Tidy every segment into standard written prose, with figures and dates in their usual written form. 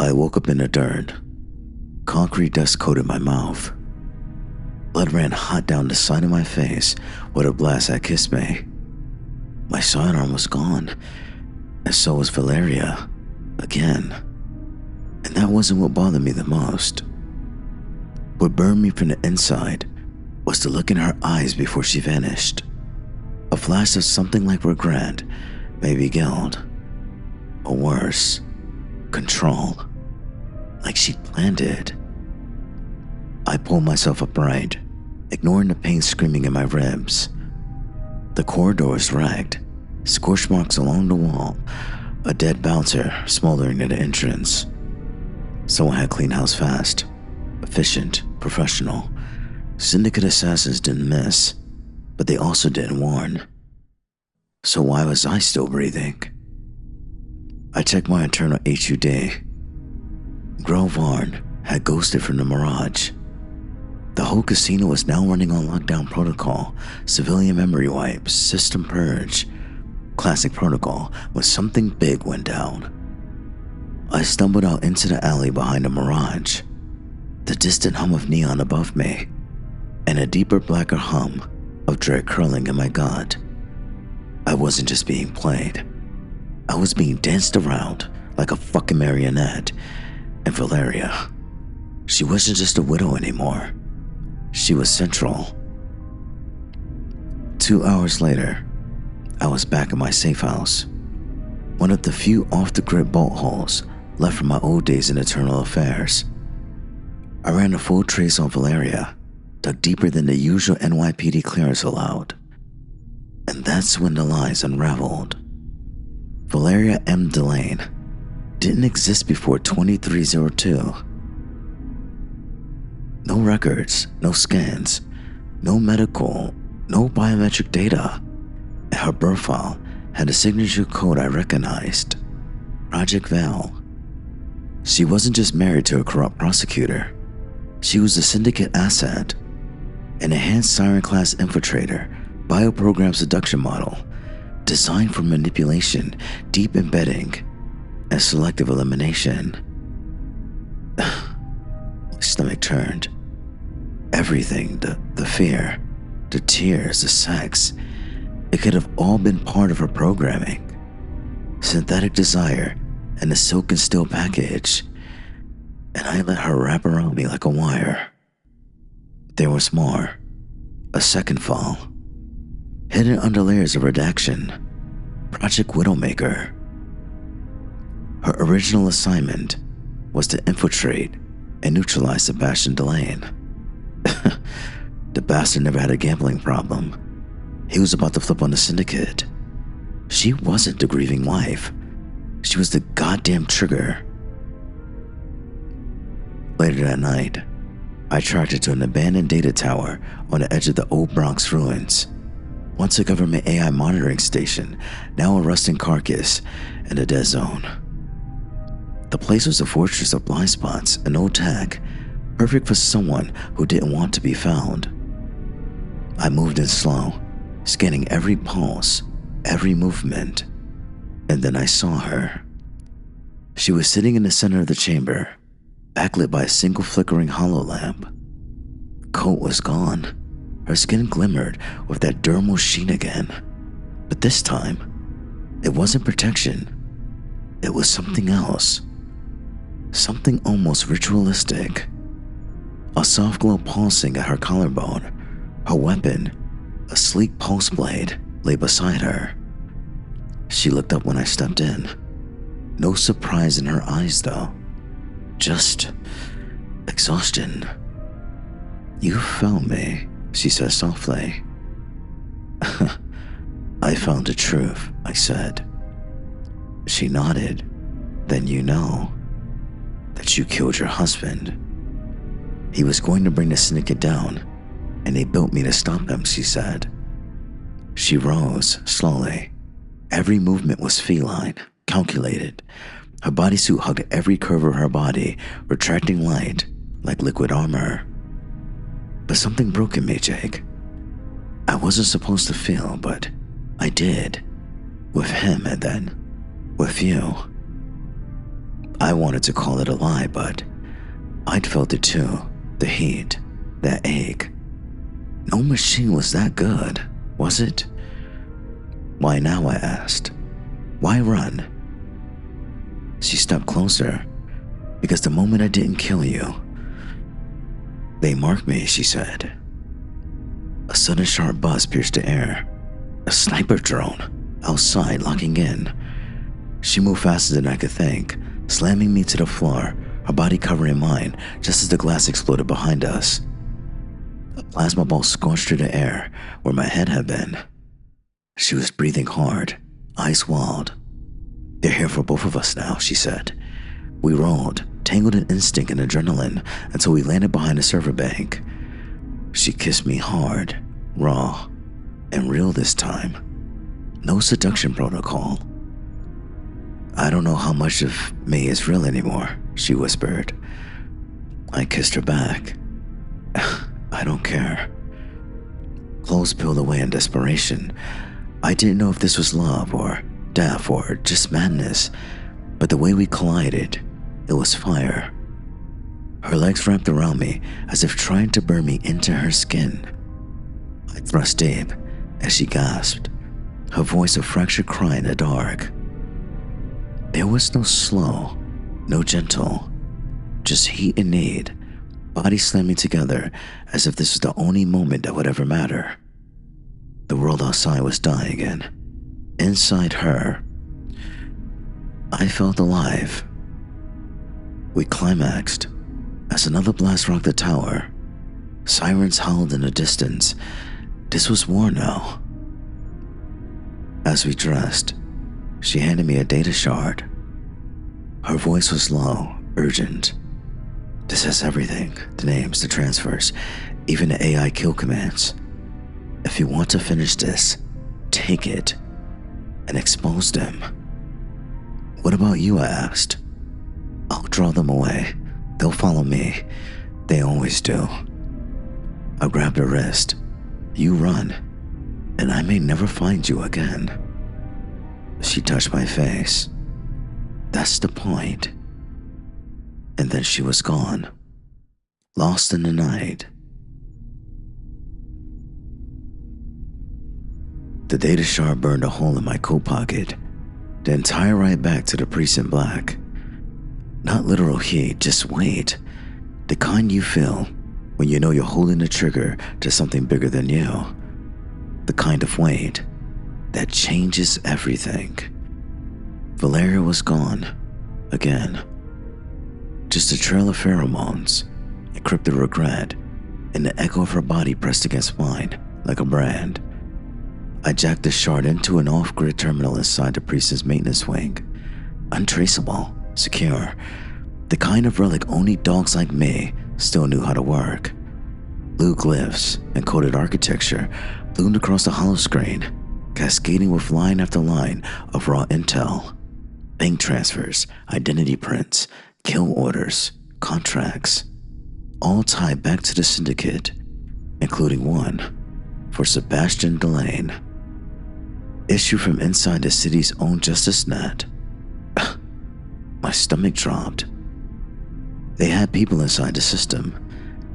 I woke up in the dirt. Concrete dust coated my mouth. Blood ran hot down the side of my face where the blast had kissed me. My sidearm was gone, and so was Valeria, again. And that wasn't what bothered me the most. What burned me from the inside was the look in her eyes before she vanished. A flash of something like regret, maybe guilt, or worse, control, like she'd planned it. I pulled myself upright, ignoring the pain screaming in my ribs. The corridor was ragged, scorch marks along the wall, a dead bouncer smoldering at the entrance. Someone had cleaned house fast, efficient, professional. Syndicate assassins didn't miss, but they also didn't warn. So why was I still breathing? I checked my internal HUD. Grove Arn had ghosted from the Mirage. The whole casino was now running on lockdown protocol, civilian memory wipes, system purge. Classic protocol when something big went down. I stumbled out into the alley behind the Mirage, the distant hum of neon above me, and a deeper, blacker hum of dread curling in my gut. I wasn't just being played. I was being danced around like a fucking marionette. And Valeria, she wasn't just a widow anymore. She was central. 2 hours later, I was back in my safe house, one of the few off-the-grid bolt holes left from my old days in Eternal Affairs. I ran a full trace on Valeria, dug deeper than the usual NYPD clearance allowed. And that's when the lies unraveled. Valeria M. Delane didn't exist before 2302. No records, no scans, no medical, no biometric data. And her birth file had a signature code I recognized. Project Val. She wasn't just married to a corrupt prosecutor. She was a syndicate asset, an enhanced siren-class infiltrator, bioprogram seduction model, designed for manipulation, deep embedding, and selective elimination. My stomach turned. Everything, the fear, the tears, the sex, it could have all been part of her programming. Synthetic desire and a silken steel package, and I let her wrap around me like a wire. There was more. A second fall. Hidden under layers of redaction. Project Widowmaker. Her original assignment was to infiltrate and neutralize Sebastian Delane. The bastard never had a gambling problem. He was about to flip on the syndicate. She wasn't the grieving wife. She was the goddamn trigger. Later that night, I tracked her to an abandoned data tower on the edge of the old Bronx ruins. Once a government AI monitoring station, now a rusting carcass in a dead zone. The place was a fortress of blind spots and old tech, perfect for someone who didn't want to be found. I moved in slow, scanning every pulse, every movement, and then I saw her. She was sitting in the center of the chamber, backlit by a single flickering hollow lamp. Her coat was gone. Her skin glimmered with that dermal sheen again. But this time, it wasn't protection. It was something else. Something almost ritualistic. A soft glow pulsing at her collarbone. Her weapon, a sleek pulse blade, lay beside her. She looked up when I stepped in. No surprise in her eyes, though. Just exhaustion. "You found me," she said softly. "I found the truth," I said. She nodded. "Then you know that you killed your husband. He was going to bring the syndicate down, and they built me to stop him," she said. She rose slowly. Every movement was feline, calculated. Her bodysuit hugged every curve of her body, retracting light like liquid armor. But something broke in me, Jake. I wasn't supposed to feel, but I did. With him and then with you. I wanted to call it a lie, but I'd felt it too. The heat, that ache. No machine was that good, was it? Why now, I asked. Why run? She stepped closer. Because the moment I didn't kill you, they marked me, she said. A sudden sharp buzz pierced the air. A sniper drone, outside, locking in. She moved faster than I could think, slamming me to the floor, her body covering mine just as the glass exploded behind us. A plasma ball scorched through the air where my head had been. She was breathing hard, eyes walled. They're here for both of us now, she said. We rolled, tangled in instinct and adrenaline until we landed behind a server bank. She kissed me hard, raw, and real this time. No seduction protocol. I don't know how much of me is real anymore, she whispered. I kissed her back. I don't care. Clothes peeled away in desperation. I didn't know if this was love or death or just madness, but the way we collided, it was fire. Her legs wrapped around me as if trying to burn me into her skin. I thrust deep as she gasped, her voice a fractured cry in the dark. There was no slow, no gentle, just heat and need, bodies slamming together as if this was the only moment that would ever matter. The world outside was dying and inside her, I felt alive. We climaxed as another blast rocked the tower. Sirens howled in the distance. This was war now. As we dressed, she handed me a data shard. Her voice was low, urgent. This has everything, the names, the transfers, even the AI kill commands. If you want to finish this, take it and expose them. What about you, I asked. I'll draw them away. They'll follow me. They always do. I grabbed her wrist. You run, and I may never find you again. She touched my face. That's the point. And then she was gone, lost in the night. The data shard burned a hole in my coat pocket, the entire ride back to the precinct black. Not literal heat, just weight. The kind you feel when you know you're holding the trigger to something bigger than you. The kind of weight that changes everything. Valeria was gone, again. Just a trail of pheromones, encrypted regret, and the echo of her body pressed against mine like a brand. I jacked the shard into an off-grid terminal inside the precinct's maintenance wing. Untraceable, secure, the kind of relic only dogs like me still knew how to work. Blue glyphs and coded architecture bloomed across the hollow screen, cascading with line after line of raw intel. Bank transfers, identity prints, kill orders, contracts, all tied back to the syndicate, including one for Sebastian Delane, issued from inside the city's own justice net. My stomach dropped. They had people inside the system,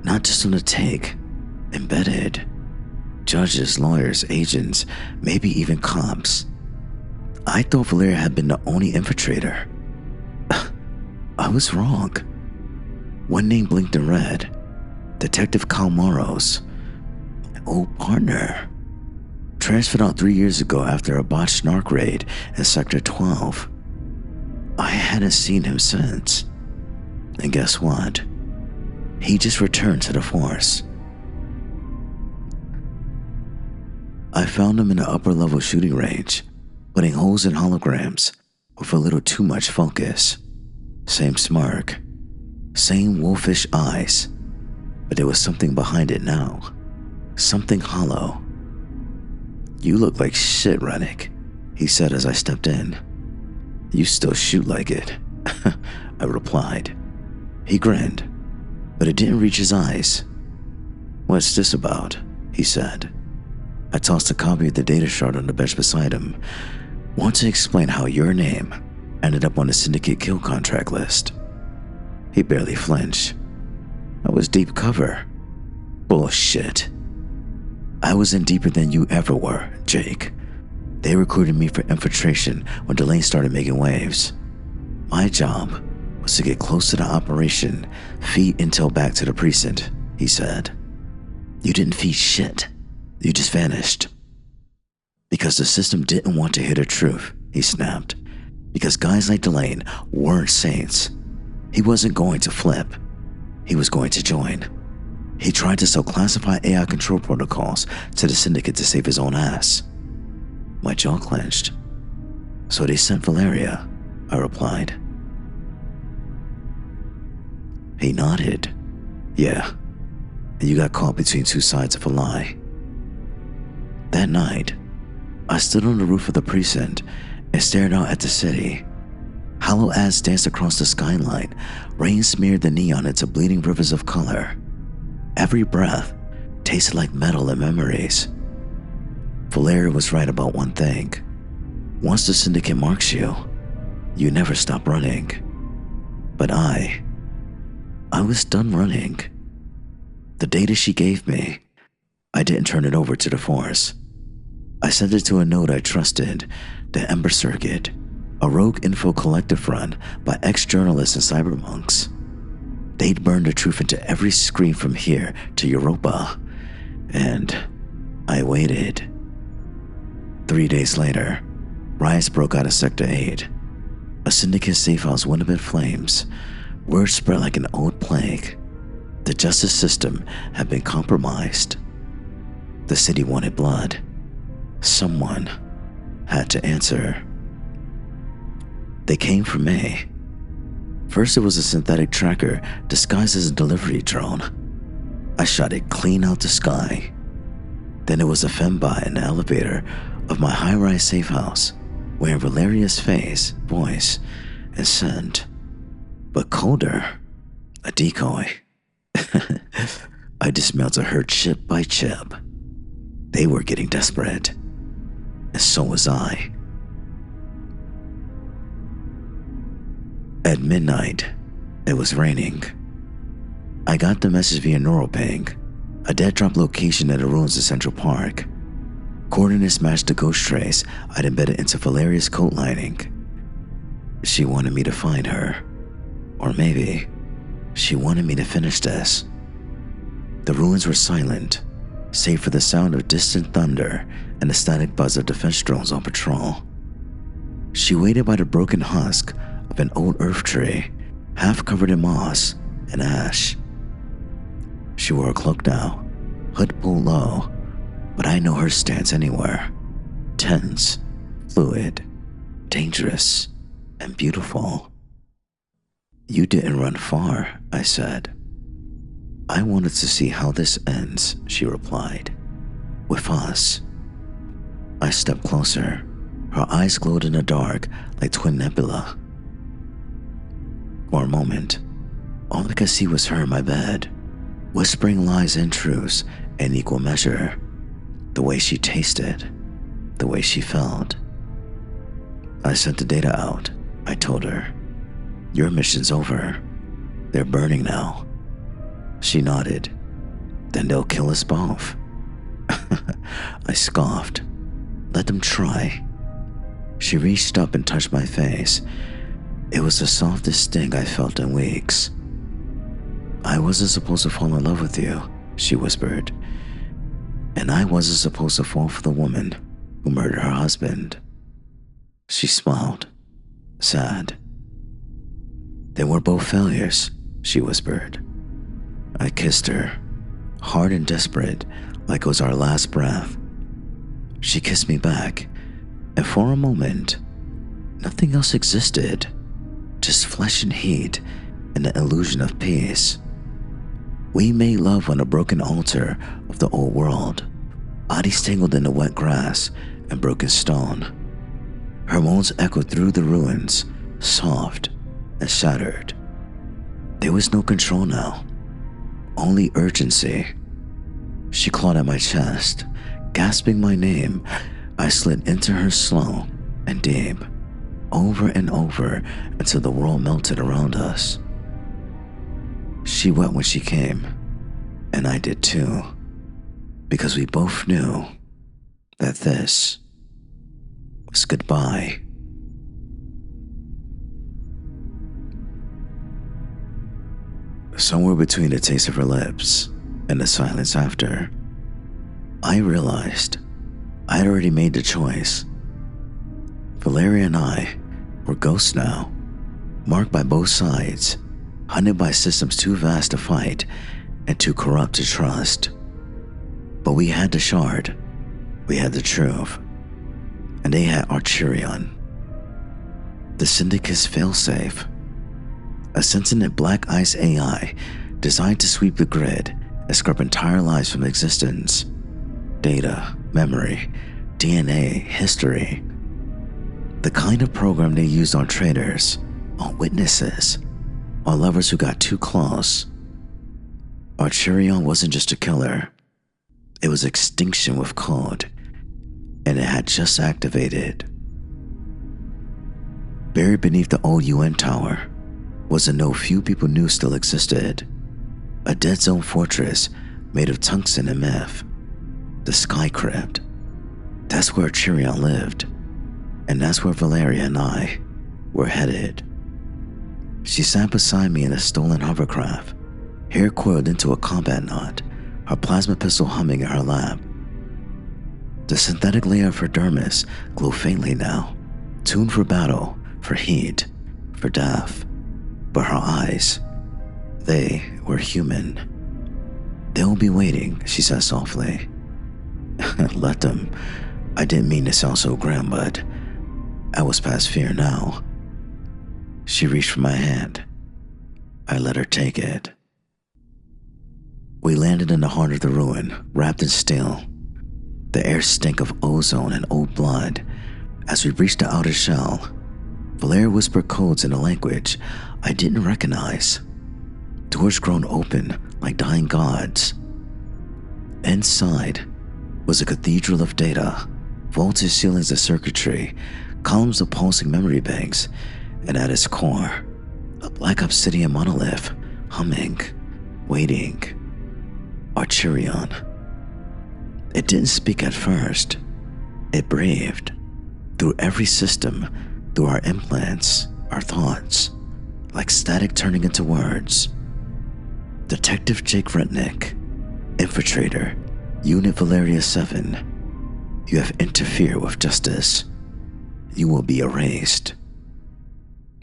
not just on the take, embedded. Judges, lawyers, agents, maybe even cops. I thought Valeria had been the only infiltrator. I was wrong. One name blinked in red. Detective Calmaros, my old partner. Transferred out 3 years ago after a botched narc raid in Sector 12. I hadn't seen him since. And guess what? He just returned to the force. I found him in the upper level shooting range, putting holes in holograms with a little too much focus. Same smirk, same wolfish eyes, but there was something behind it now. Something hollow. You look like shit, Rennick, he said as I stepped in. You still shoot like it, I replied. He grinned, but it didn't reach his eyes. What's this about? He said. I tossed a copy of the data shard on the bench beside him. Want to explain how your name ended up on the syndicate kill contract list. He barely flinched. I was deep cover. Bullshit. I was in deeper than you ever were, Jake. They recruited me for infiltration when Delane started making waves. My job was to get close to the operation, feed intel back to the precinct, he said. You didn't feed shit. You just vanished. Because the system didn't want to hear the truth, he snapped. Because guys like Delane weren't saints. He wasn't going to flip. He was going to join. He tried to sell classified AI control protocols to the syndicate to save his own ass. My jaw clenched. So they sent Valeria, I replied. He nodded. Yeah, and you got caught between two sides of a lie. That night, I stood on the roof of the precinct and stared out at the city. Hollow ads danced across the skyline. Rain smeared the neon into bleeding rivers of color. Every breath tasted like metal and memories. Valeria was right about one thing. Once the syndicate marks you, you never stop running. But I was done running. The data she gave me, I didn't turn it over to the Force. I sent it to a node I trusted, the Ember Circuit, a rogue info collective run by ex-journalists and cyberpunks. They'd burn the truth into every screen from here to Europa, and I waited. 3 days later, riots broke out of Sector 8. A syndicate safe house went up in flames. Word spread like an old plague. The justice system had been compromised. The city wanted blood. Someone had to answer. They came for me. First, it was a synthetic tracker disguised as a delivery drone. I shot it clean out the sky. Then it was a fembot in the elevator of my high-rise safe house, wearing Valeria's face, voice, and scent. But colder, a decoy. I dismantled her chip by chip. They were getting desperate, and so was I. At midnight, it was raining. I got the message via neuroping, a dead drop location at the ruins of Central Park. Coordinates matched the ghost trace I'd embedded into Valeria's coat lining. She wanted me to find her. Or maybe she wanted me to finish this. The ruins were silent, save for the sound of distant thunder and the static buzz of defense drones on patrol. She waited by the broken husk of an old earth tree, half covered in moss and ash. She wore a cloak now, hood pulled low, but I know her stance anywhere. Tense, fluid, dangerous, and beautiful. You didn't run far, I said. I wanted to see how this ends, she replied. With us. I stepped closer. Her eyes glowed in the dark like twin nebula. For a moment, all I could see was her in my bed, whispering lies and truths in equal measure. The way she tasted, the way she felt. I sent the data out, I told her. Your mission's over. They're burning now. She nodded. Then they'll kill us both. I scoffed. Let them try. She reached up and touched my face. It was the softest sting I felt in weeks. I wasn't supposed to fall in love with you, she whispered. And I wasn't supposed to fall for the woman who murdered her husband. She smiled, sad. They were both failures, she whispered. I kissed her, hard and desperate, like it was our last breath. She kissed me back, and for a moment, nothing else existed, just flesh and heat and the illusion of peace. We made love on a broken altar of the old world, bodies tangled in the wet grass and broken stone. Her moans echoed through the ruins, soft and shattered. There was no control now, only urgency. She clawed at my chest, gasping my name. I slid into her slow and deep. over and over until the world melted around us. She wept when she came, and I did too, because we both knew that this was goodbye. Somewhere between the taste of her lips and the silence after, I realized I had already made the choice. Valeria and I were ghosts now, marked by both sides, hunted by systems too vast to fight and too corrupt to trust. But we had the shard, we had the truth, and they had Acheron, the Syndicate's failsafe, a sentient black ice AI designed to sweep the grid and scrub entire lives from existence. Data, memory, DNA, history. The kind of program they used on traitors, on witnesses, on lovers who got too close. Acheron wasn't just a killer. It was extinction with code, and it had just activated. Buried beneath the old UN tower was a node few people knew still existed. A dead zone fortress made of tungsten and meth. The Sky Crypt. That's where Acheron lived, and that's where Valeria and I were headed. She sat beside me in a stolen hovercraft, hair coiled into a combat knot, her plasma pistol humming in her lap. The synthetic layer of her dermis glowed faintly now, tuned for battle, for heat, for death. But her eyes, they were human. They'll be waiting, she said softly. Let them. I didn't mean to sound so grim, but I was past fear now. She reached for my hand. I let her take it. We landed in the heart of the ruin, wrapped in steel. The air stank of ozone and old blood. As we reached the outer shell, Valeria whispered codes in a language I didn't recognize. Doors grown open like dying gods. Inside was a cathedral of data, vaulted ceilings of circuitry, columns of pulsing memory banks, and at its core, a black obsidian monolith, humming, waiting. Acheron. It didn't speak at first. It breathed. Through every system, through our implants, our thoughts, like static turning into words. Detective Jake Rennick, Infiltrator, Unit Valeria 7. You have interfered with justice. You will be erased.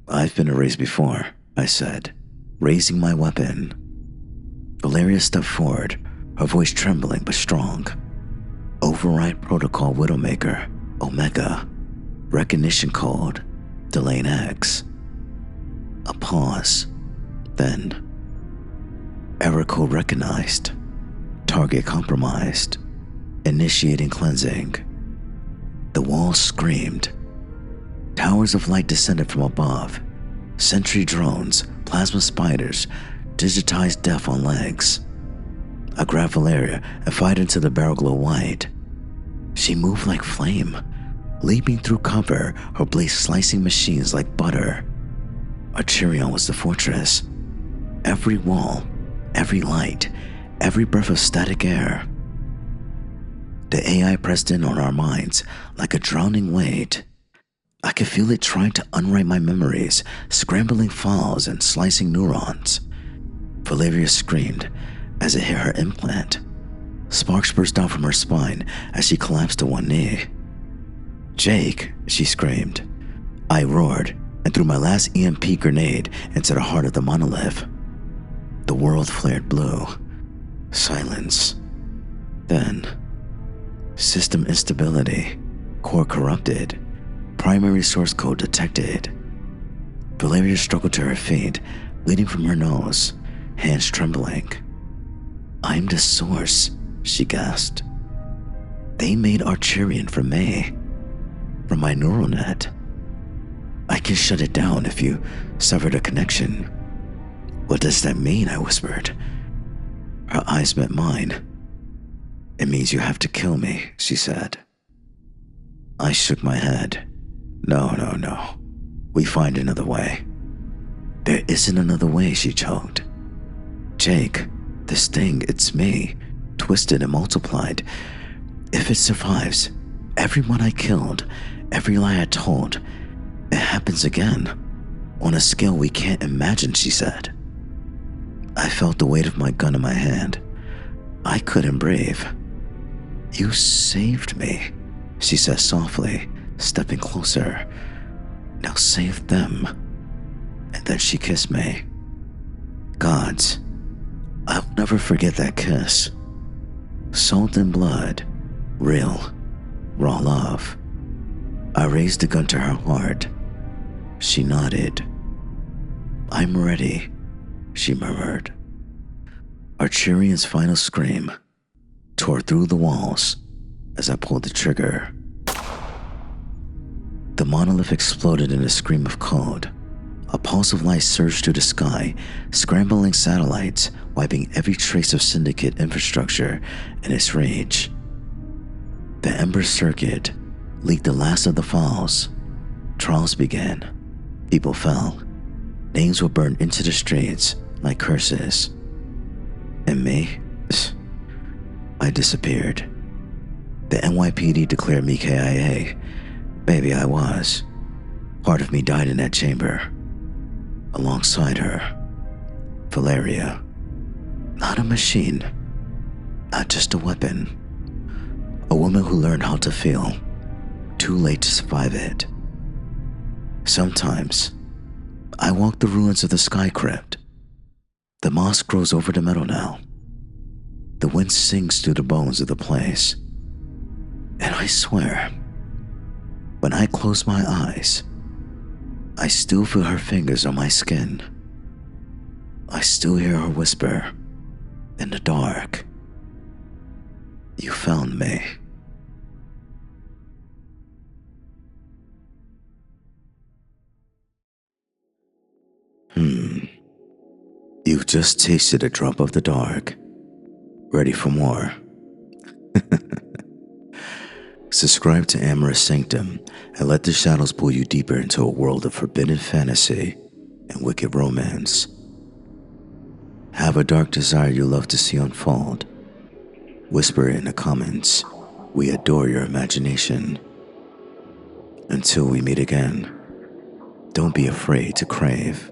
I've been erased before, I said, raising my weapon. Valeria stepped forward, her voice trembling but strong. Override protocol Widowmaker, Omega. Recognition code, Delane X. A pause. Then, error code recognized. Target compromised. Initiating cleansing. The walls screamed. Towers of light descended from above. Sentry drones, plasma spiders, digitized death on legs. I grabbed Valeria and fired into the barrel glow white. She moved like flame, leaping through cover, her blade slicing machines like butter. Acheron was the fortress. Every wall, every light, every breath of static air. The AI pressed in on our minds like a drowning weight. I could feel it trying to unwrite my memories, scrambling files and slicing neurons. Valeria screamed as it hit her implant. Sparks burst out from her spine as she collapsed to one knee. "Jake," she screamed. I roared and threw my last EMP grenade into the heart of the monolith. The world flared blue. Silence. Then, system instability, core corrupted, primary source code detected. Valeria struggled to her feet, bleeding from her nose, hands trembling. "I'm the source," she gasped. "They made Acheron from me, from my neural net. I can shut it down if you sever the connection." "What does that mean?" I whispered. Her eyes met mine. "It means you have to kill me," she said. I shook my head. No. We find another way. There isn't another way, she choked. Jake, this thing, it's me, twisted and multiplied. If it survives, everyone I killed, every lie I told, it happens again, on a scale we can't imagine, she said. I felt the weight of my gun in my hand. I couldn't breathe. You saved me, she said softly, stepping closer. Now save them. And then she kissed me. Gods, I'll never forget that kiss. Salt and blood, real, raw love. I raised the gun to her heart. She nodded. I'm ready, she murmured. Archerion's final scream tore through the walls as I pulled the trigger. The monolith exploded in a scream of code. A pulse of light surged through the sky, scrambling satellites, wiping every trace of Syndicate infrastructure in its rage. The Ember Circuit leaked the last of the files. Trials began. People fell. Names were burned into the streets like curses. And me? I disappeared. The NYPD declared me KIA. Baby, I was. Part of me died in that chamber. Alongside her, Valeria. Not a machine. Not just a weapon. A woman who learned how to feel. Too late to survive it. Sometimes, I walk the ruins of the Sky Crypt. The moss grows over the meadow now. The wind sings through the bones of the place. And I swear, when I close my eyes, I still feel her fingers on my skin. I still hear her whisper, in the dark, you found me. You've just tasted a drop of the dark. Ready for more? Subscribe to Amorous Sanctum and let the shadows pull you deeper into a world of forbidden fantasy and wicked romance. Have a dark desire you love to see unfold? Whisper it in the comments. We adore your imagination. Until we meet again, don't be afraid to crave.